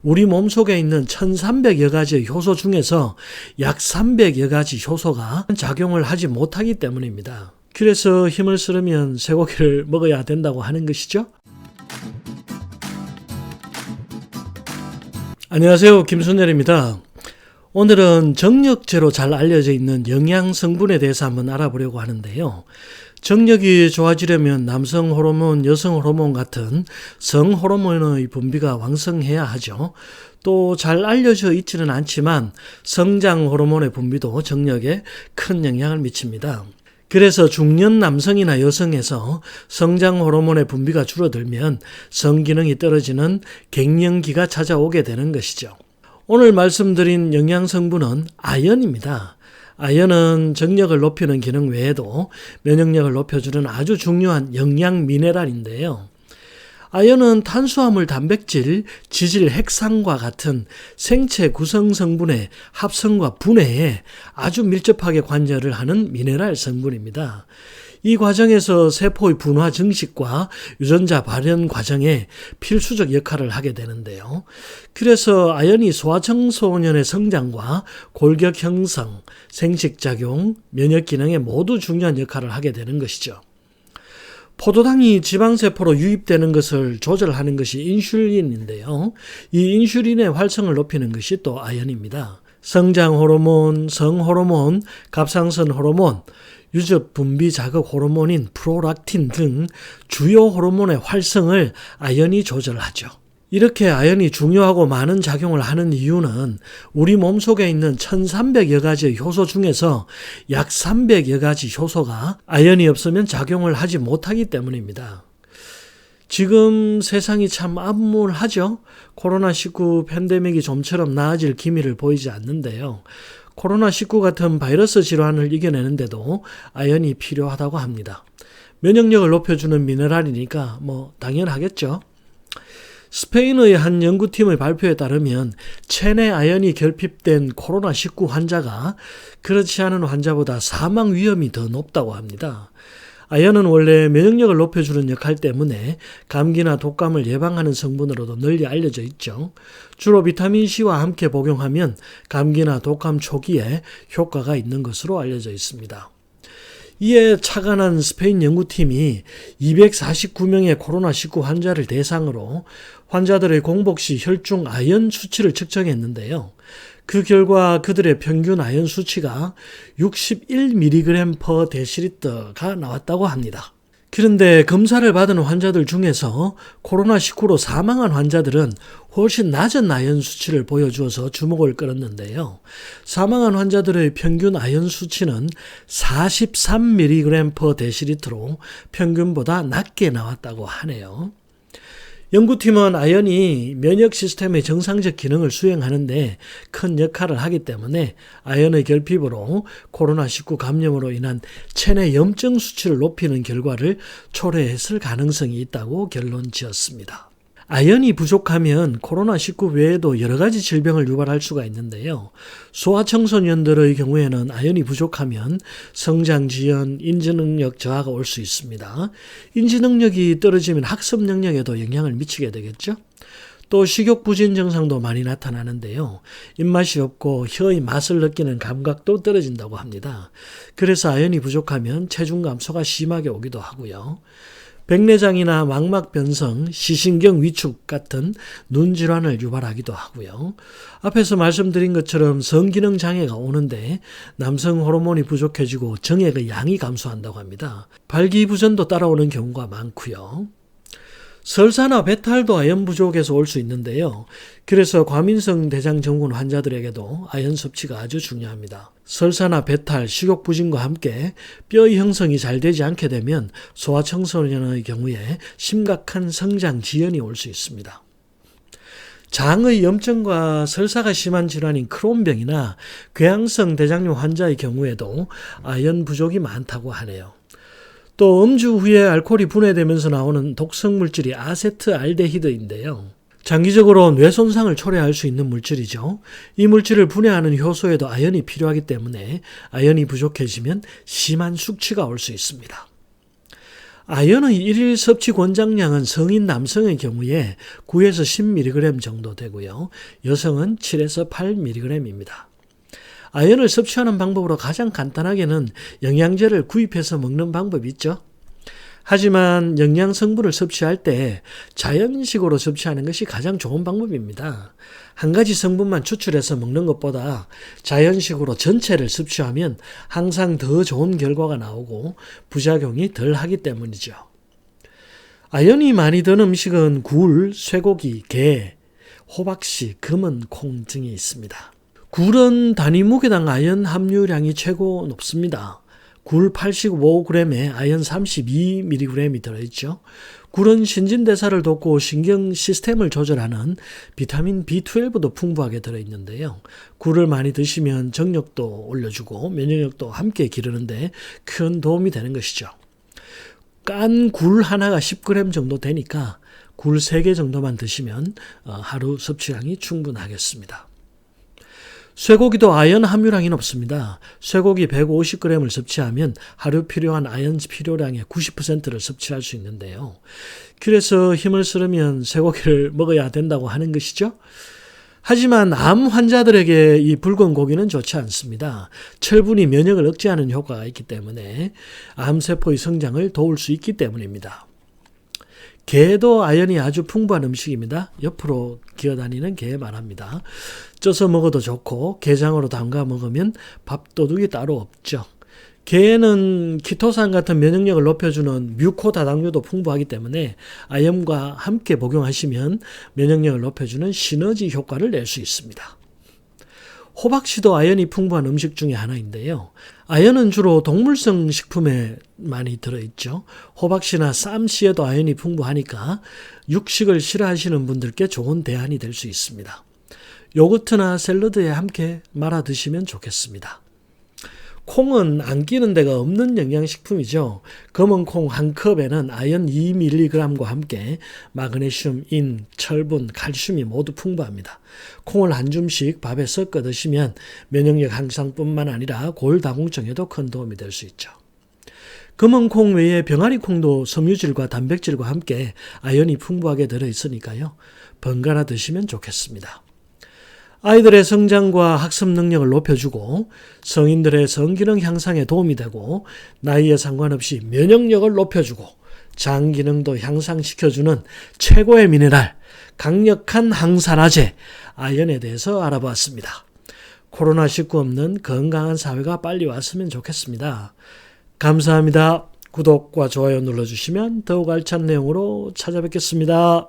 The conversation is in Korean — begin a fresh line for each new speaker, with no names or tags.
우리 몸속에 있는 1300여 가지의 효소 중에서 약 300여 가지 효소가 작용을 하지 못하기 때문입니다. 그래서 힘을 쓰려면 쇠고기를 먹어야 된다고 하는 것이죠. 안녕하세요, 김순열입니다. 오늘은 정력제로 잘 알려져 있는 영양 성분에 대해서 한번 알아보려고 하는데요. 정력이 좋아지려면 남성 호르몬, 여성 호르몬 같은 성 호르몬의 분비가 왕성해야 하죠. 또 잘 알려져 있지는 않지만 성장 호르몬의 분비도 정력에 큰 영향을 미칩니다. 그래서 중년 남성이나 여성에서 성장 호르몬의 분비가 줄어들면 성기능이 떨어지는 갱년기가 찾아오게 되는 것이죠. 오늘 말씀드린 영양 성분은 아연입니다. 아연은 정력을 높이는 기능 외에도 면역력을 높여주는 아주 중요한 영양 미네랄인데요. 아연은 탄수화물, 단백질, 지질, 핵산과 같은 생체 구성 성분의 합성과 분해에 아주 밀접하게 관여를 하는 미네랄 성분입니다. 이 과정에서 세포의 분화 증식과 유전자 발현 과정에 필수적 역할을 하게 되는데요. 그래서 아연이 소아청소년의 성장과 골격 형성, 생식작용, 면역 기능에 모두 중요한 역할을 하게 되는 것이죠. 포도당이 지방세포로 유입되는 것을 조절하는 것이 인슐린인데요. 이 인슐린의 활성을 높이는 것이 또 아연입니다. 성장 호르몬, 성호르몬, 갑상선 호르몬, 유적 분비 자극 호르몬인 프롤락틴 등 주요 호르몬의 활성을 아연이 조절하죠. 이렇게 아연이 중요하고 많은 작용을 하는 이유는 우리 몸속에 있는 1300여 가지의 효소 중에서 약 300여 가지 효소가 아연이 없으면 작용을 하지 못하기 때문입니다. 지금 세상이 참 암울하죠. 코로나19 팬데믹이 좀처럼 나아질 기미를 보이지 않는데요. 코로나19 같은 바이러스 질환을 이겨내는데도 아연이 필요하다고 합니다. 면역력을 높여주는 미네랄이니까 당연하겠죠. 스페인의 한 연구팀의 발표에 따르면 체내 아연이 결핍된 코로나19 환자가 그렇지 않은 환자보다 사망 위험이 더 높다고 합니다. 아연은 원래 면역력을 높여주는 역할 때문에 감기나 독감을 예방하는 성분으로도 널리 알려져 있죠. 주로 비타민C와 함께 복용하면 감기나 독감 초기에 효과가 있는 것으로 알려져 있습니다. 이에 착안한 스페인 연구팀이 249명의 코로나19 환자를 대상으로 환자들의 공복 시 혈중 아연 수치를 측정했는데요. 그 결과 그들의 평균 아연 수치가 61mg/dl가 나왔다고 합니다. 그런데 검사를 받은 환자들 중에서 코로나19로 사망한 환자들은 훨씬 낮은 아연 수치를 보여주어서 주목을 끌었는데요. 사망한 환자들의 평균 아연 수치는 43mg/dl로 평균보다 낮게 나왔다고 하네요. 연구팀은 아연이 면역 시스템의 정상적 기능을 수행하는데 큰 역할을 하기 때문에 아연의 결핍으로 코로나19 감염으로 인한 체내 염증 수치를 높이는 결과를 초래했을 가능성이 있다고 결론 지었습니다. 아연이 부족하면 코로나19 외에도 여러 가지 질병을 유발할 수가 있는데요. 소아청소년들의 경우에는 아연이 부족하면 성장지연, 인지능력 저하가 올 수 있습니다. 인지능력이 떨어지면 학습 능력에도 영향을 미치게 되겠죠. 또 식욕부진 증상도 많이 나타나는데요. 입맛이 없고 혀의 맛을 느끼는 감각도 떨어진다고 합니다. 그래서 아연이 부족하면 체중 감소가 심하게 오기도 하고요. 백내장이나 망막 변성, 시신경 위축 같은 눈 질환을 유발하기도 하고요. 앞에서 말씀드린 것처럼 성기능 장애가 오는데 남성 호르몬이 부족해지고 정액의 양이 감소한다고 합니다. 발기부전도 따라오는 경우가 많고요. 설사나 배탈도 아연 부족에서 올 수 있는데요. 그래서 과민성 대장증후군 환자들에게도 아연 섭취가 아주 중요합니다. 설사나 배탈, 식욕부진과 함께 뼈의 형성이 잘 되지 않게 되면 소아청소년의 경우에 심각한 성장 지연이 올 수 있습니다. 장의 염증과 설사가 심한 질환인 크론병이나 궤양성 대장염 환자의 경우에도 아연 부족이 많다고 하네요. 또 음주 후에 알코올이 분해되면서 나오는 독성 물질이 아세트알데히드인데요. 장기적으로 뇌 손상을 초래할 수 있는 물질이죠. 이 물질을 분해하는 효소에도 아연이 필요하기 때문에 아연이 부족해지면 심한 숙취가 올 수 있습니다. 아연의 일일 섭취 권장량은 성인 남성의 경우에 9에서 10mg 정도 되고요. 여성은 7에서 8mg입니다. 아연을 섭취하는 방법으로 가장 간단하게는 영양제를 구입해서 먹는 방법이 있죠. 하지만 영양 성분을 섭취할 때 자연식으로 섭취하는 것이 가장 좋은 방법입니다. 한 가지 성분만 추출해서 먹는 것보다 자연식으로 전체를 섭취하면 항상 더 좋은 결과가 나오고 부작용이 덜 하기 때문이죠. 아연이 많이 든 음식은 굴, 쇠고기, 게, 호박씨, 검은 콩 등이 있습니다. 굴은 단위 무게당 아연 함유량이 최고 높습니다. 굴 85g에 아연 32mg이 들어있죠. 굴은 신진대사를 돕고 신경 시스템을 조절하는 비타민 B12도 풍부하게 들어있는데요. 굴을 많이 드시면 정력도 올려주고 면역력도 함께 기르는데 큰 도움이 되는 것이죠. 깐 굴 하나가 10g 정도 되니까 굴 3개 정도만 드시면 하루 섭취량이 충분하겠습니다. 쇠고기도 아연 함유량이 높습니다. 쇠고기 150g을 섭취하면 하루 필요한 아연 필요량의 90%를 섭취할 수 있는데요. 그래서 힘을 쓰려면 쇠고기를 먹어야 된다고 하는 것이죠. 하지만 암 환자들에게 이 붉은 고기는 좋지 않습니다. 철분이 면역을 억제하는 효과가 있기 때문에 암세포의 성장을 도울 수 있기 때문입니다. 게도 아연이 아주 풍부한 음식입니다. 옆으로 기어다니는 게 말합니다. 쪄서 먹어도 좋고 게장으로 담가 먹으면 밥도둑이 따로 없죠. 게는 키토산 같은 면역력을 높여주는 뮤코 다당류도 풍부하기 때문에 아연과 함께 복용하시면 면역력을 높여주는 시너지 효과를 낼 수 있습니다. 호박씨도 아연이 풍부한 음식 중에 하나인데요. 아연은 주로 동물성 식품에 많이 들어있죠. 호박씨나 쌈씨에도 아연이 풍부하니까 육식을 싫어하시는 분들께 좋은 대안이 될 수 있습니다. 요거트나 샐러드에 함께 말아 드시면 좋겠습니다. 콩은 안 끼는 데가 없는 영양식품이죠. 검은 콩 한 컵에는 아연 2mg과 함께 마그네슘, 인, 철분, 칼슘이 모두 풍부합니다. 콩을 한 줌씩 밥에 섞어 드시면 면역력 향상뿐만 아니라 골다공증에도 큰 도움이 될 수 있죠. 검은 콩 외에 병아리 콩도 섬유질과 단백질과 함께 아연이 풍부하게 들어있으니까요. 번갈아 드시면 좋겠습니다. 아이들의 성장과 학습 능력을 높여주고 성인들의 성기능 향상에 도움이 되고 나이에 상관없이 면역력을 높여주고 장 기능도 향상시켜주는 최고의 미네랄, 강력한 항산화제, 아연에 대해서 알아보았습니다. 코로나19 없는 건강한 사회가 빨리 왔으면 좋겠습니다. 감사합니다. 구독과 좋아요 눌러주시면 더욱 알찬 내용으로 찾아뵙겠습니다.